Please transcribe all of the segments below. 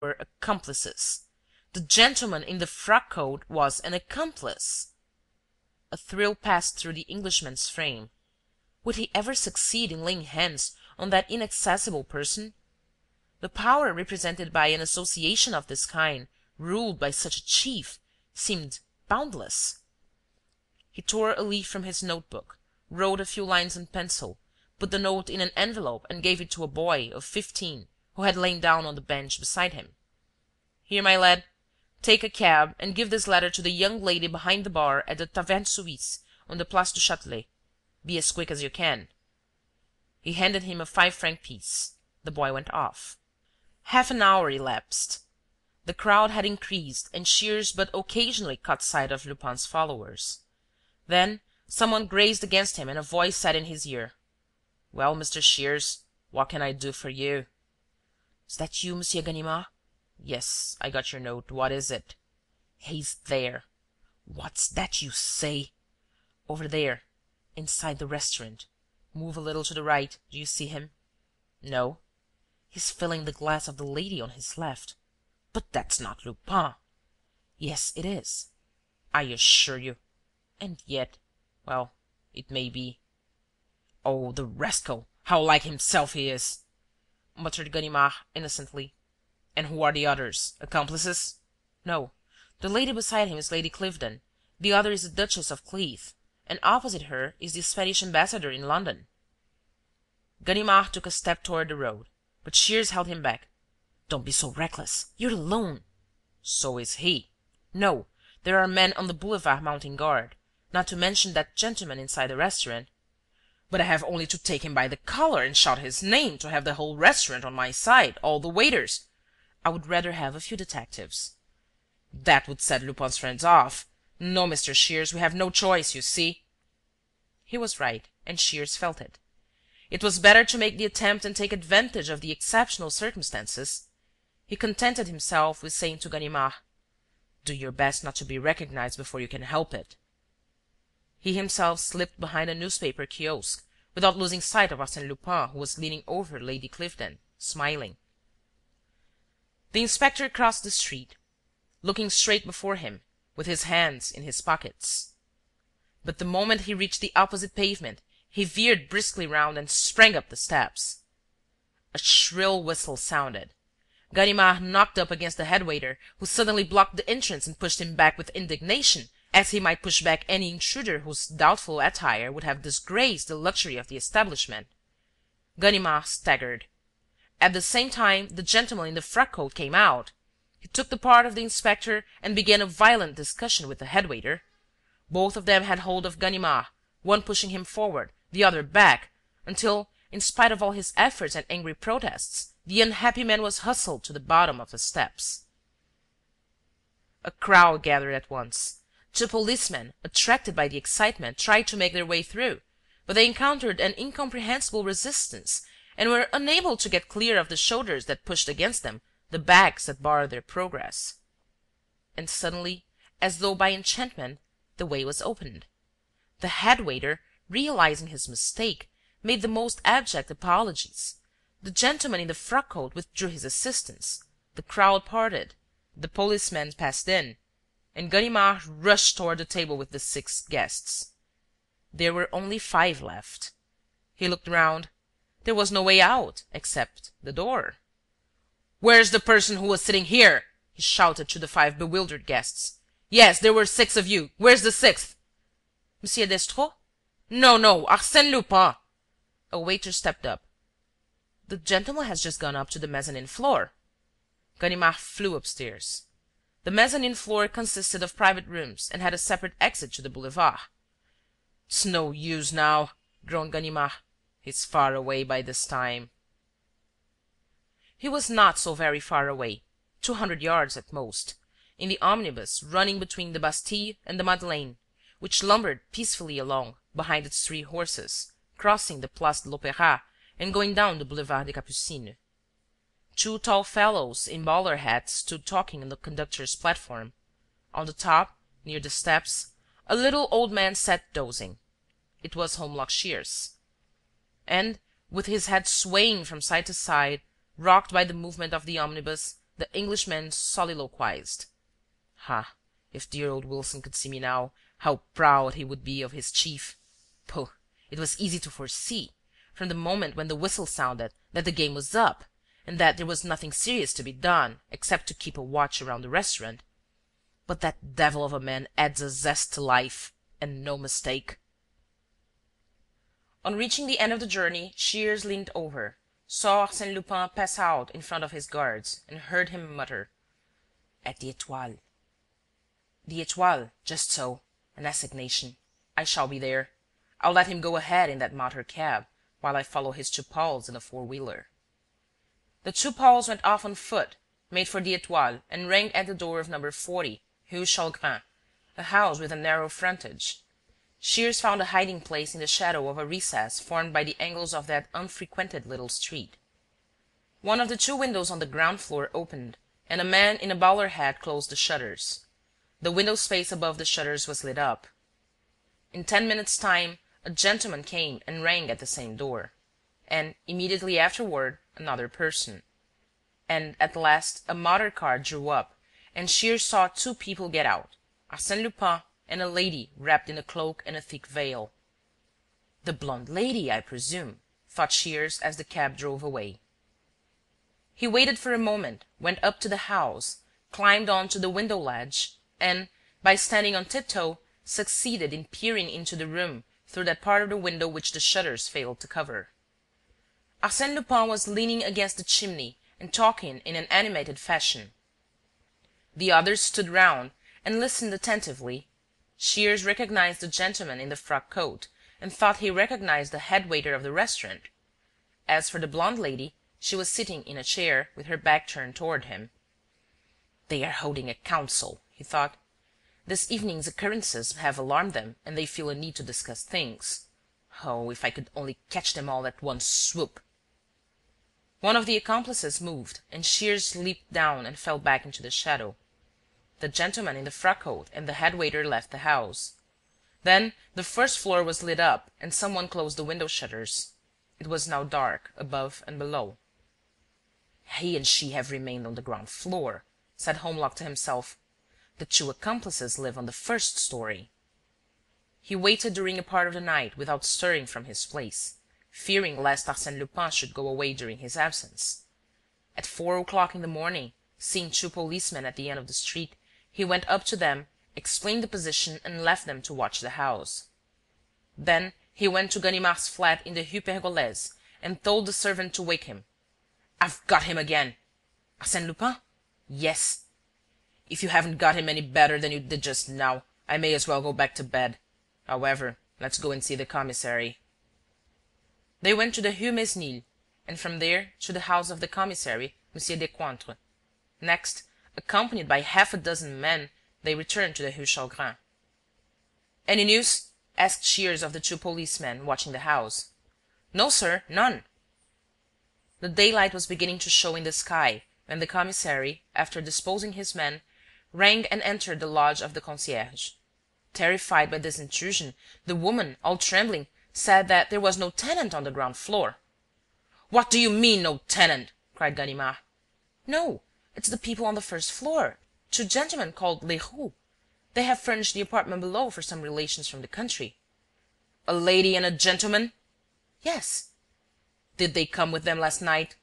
were accomplices. The gentleman in the frock coat was an accomplice. A thrill passed through the Englishman's frame. Would he ever succeed in laying hands on that inaccessible person? The power represented by an association of this kind, ruled by such a chief, seemed boundless. He tore a leaf from his notebook, wrote a few lines in pencil, put the note in an envelope and gave it to a boy of 15 who had lain down on the bench beside him. "Here, my lad, take a cab and give this letter to the young lady behind the bar at the Taverne Suisse on the Place du Châtelet. Be as quick as you can." He handed him a 5-franc piece. The boy went off. Half an hour elapsed. The crowd had increased and Shears but occasionally caught sight of Lupin's followers. Then someone grazed against him and a voice said in his ear: "Well, Mr. Shears, what can I do for you?" "Is that you, Monsieur Ganimard?" "Yes, I got your note. What is it?" "He's there." "What's that you say?" "Over there, inside the restaurant. Move a little to the right. Do you see him?" "No." "He's filling the glass of the lady on his left." "But that's not Lupin." "Yes, it is." "I assure you. And yet, well, it may be." "Oh, the rascal! How like himself he is!" muttered Ganimard, innocently. "And who are the others? Accomplices?" "No. The lady beside him is Lady Cliveden. The other is the Duchess of Cleath. And opposite her is the Spanish ambassador in London." Ganimard took a step toward the road, but Shears held him back. "Don't be so reckless. You're alone." "So is he." "No, there are men on the boulevard mounting guard, not to mention that gentleman inside the restaurant." "But I have only to take him by the collar and shout his name to have the whole restaurant on my side, all the waiters." "I would rather have a few detectives." "That would set Lupin's friends off. No, Mr. Shears, we have no choice, you see." He was right, and Shears felt it. It was better to make the attempt and take advantage of the exceptional circumstances. He contented himself with saying to Ganimard: "Do your best not to be recognized before you can help it." He himself slipped behind a newspaper kiosk, without losing sight of Arsène Lupin, who was leaning over Lady Cliveden, smiling. The inspector crossed the street, looking straight before him, with his hands in his pockets. But the moment he reached the opposite pavement, he veered briskly round and sprang up the steps. A shrill whistle sounded. Ganimard knocked up against the head waiter, who suddenly blocked the entrance and pushed him back with indignation, as he might push back any intruder whose doubtful attire would have disgraced the luxury of the establishment. Ganimard staggered. At the same time, the gentleman in the frock coat came out. He took the part of the inspector and began a violent discussion with the head waiter. Both of them had hold of Ganimard, one pushing him forward, the other back, until, in spite of all his efforts and angry protests, the unhappy man was hustled to the bottom of the steps. A crowd gathered at once. Two policemen, attracted by the excitement, tried to make their way through, but they encountered an incomprehensible resistance and were unable to get clear of the shoulders that pushed against them the bags that barred their progress. And suddenly, as though by enchantment, the way was opened. The head waiter, realizing his mistake, made the most abject apologies. The gentleman in the frock coat withdrew his assistance. The crowd parted. The policemen passed in, and Ganimard rushed toward the table with the 6 guests. There were only 5 left. He looked round. There was no way out except the door. "Where's the person who was sitting here?" he shouted to the 5 bewildered guests. "Yes, there were 6 of you. Where's the 6th?" "Monsieur Destraux?" No, Arsène Lupin." A waiter stepped up. "The gentleman has just gone up to the mezzanine floor." Ganimard flew upstairs. The mezzanine floor consisted of private rooms and had a separate exit to the boulevard. "It's no use now," groaned Ganimard. "He's far away by this time." He was not so very far away, 200 yards at most, in the omnibus running between the Bastille and the Madeleine, which lumbered peacefully along behind its 3 horses, crossing the Place de l'Opéra and going down the Boulevard des Capucines. 2 tall fellows in bowler hats stood talking on the conductor's platform. On the top, near the steps, a little old man sat dozing. It was Holmlock Shears. And, with his head swaying from side to side, rocked by the movement of the omnibus, the Englishman soliloquized. "Ah, if dear old Wilson could see me now, how proud he would be of his chief! Pooh! It was easy to foresee, from the moment when the whistle sounded, that the game was up, and that there was nothing serious to be done except to keep a watch around the restaurant. But that devil of a man adds a zest to life, and no mistake." On reaching the end of the journey, Shears leaned over, saw Arsène Lupin pass out in front of his guards, and heard him mutter: "At the Étoile." "The Étoile, just so. An assignation. I shall be there. I'll let him go ahead in that motor cab, while I follow his two pals in a four-wheeler." The two pals went off on foot, made for the Étoile, and rang at the door of number 40, Rue Chalgrin, a house with a narrow frontage. Shears found a hiding-place in the shadow of a recess formed by the angles of that unfrequented little street. One of the two windows on the ground floor opened, and a man in a bowler hat closed the shutters. The window space above the shutters was lit up. In 10 minutes' time, a gentleman came and rang at the same door, and immediately afterward another person. And at last a motor car drew up, and Shears saw two people get out, Arsène Lupin and a lady wrapped in a cloak and a thick veil. "The blonde lady, I presume," thought Shears as the cab drove away. He waited for a moment, went up to the house, climbed on to the window ledge, and, by standing on tiptoe, succeeded in peering into the room through that part of the window which the shutters failed to cover. Arsène Lupin was leaning against the chimney and talking in an animated fashion. The others stood round and listened attentively. Shears recognized the gentleman in the frock coat, and thought he recognized the head waiter of the restaurant. As for the blonde lady, she was sitting in a chair, with her back turned toward him. "They are holding a council," he thought. "This evening's occurrences have alarmed them, and they feel a need to discuss things. Oh, if I could only catch them all at one swoop!" One of the accomplices moved, and Shears leaped down and fell back into the shadow. The gentleman in the frock coat and the head waiter left the house. Then the first floor was lit up, and someone closed the window shutters. It was now dark above and below. "He and she have remained on the ground floor," said Holmlock to himself. "The two accomplices live on the first story." He waited during a part of the night without stirring from his place, fearing lest Arsène Lupin should go away during his absence. At 4 o'clock in the morning, seeing two policemen at the end of the street, he went up to them, explained the position, and left them to watch the house. Then he went to Ganimard's flat in the Rue Pergolese and told the servant to wake him. "I've got him again." "Arsène Lupin?" "Yes." "If you haven't got him any better than you did just now, I may as well go back to bed. However, let's go and see the commissary." They went to the Rue Mesnil, and from there to the house of the commissary, M. Descointres. Next, accompanied by half a dozen men, they returned to the Rue Chalgrin. "Any news?" asked Shears of the two policemen watching the house. "No, sir, none." The daylight was beginning to show in the sky when the commissary, after disposing his men, rang and entered the lodge of the concierge. Terrified by this intrusion, the woman, all trembling, said that there was no tenant on the ground floor. "What do you mean, no tenant?" cried Ganimard. "No, it's the people on the first floor, two gentlemen called Leroux. They have furnished the apartment below for some relations from the country." "A lady and a gentleman?" "Yes." "Did they come with them last night?"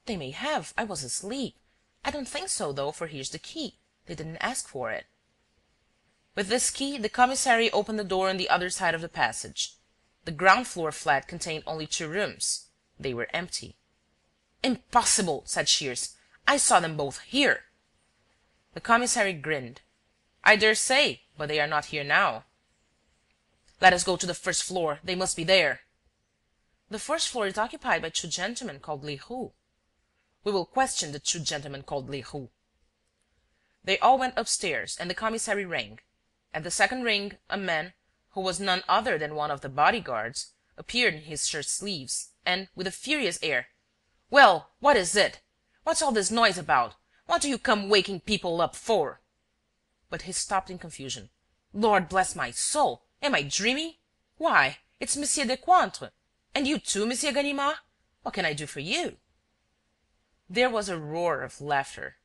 "They may have. I was asleep. I don't think so, though, for here's the key. They didn't ask for it." With this key, the commissary opened the door on the other side of the passage. The ground-floor flat contained only 2 rooms. They were empty. "Impossible!" said Shears. "I saw them both here." The commissary grinned. "I dare say, but they are not here now." "Let us go to the first floor. They must be there." "The first floor is occupied by 2 gentlemen called Leroux." "We will question the 2 gentlemen called Leroux." They all went upstairs, and the commissary rang. At the second ring, a man, who was none other than one of the bodyguards, appeared in his shirt-sleeves, and, with a furious air: "Well, what is it? What's all this noise about? What do you come waking people up for?" But he stopped in confusion. "Lord bless my soul! Am I dreaming? Why, it's Monsieur Descointres! And you too, Monsieur Ganimard? What can I do for you?" There was a roar of laughter.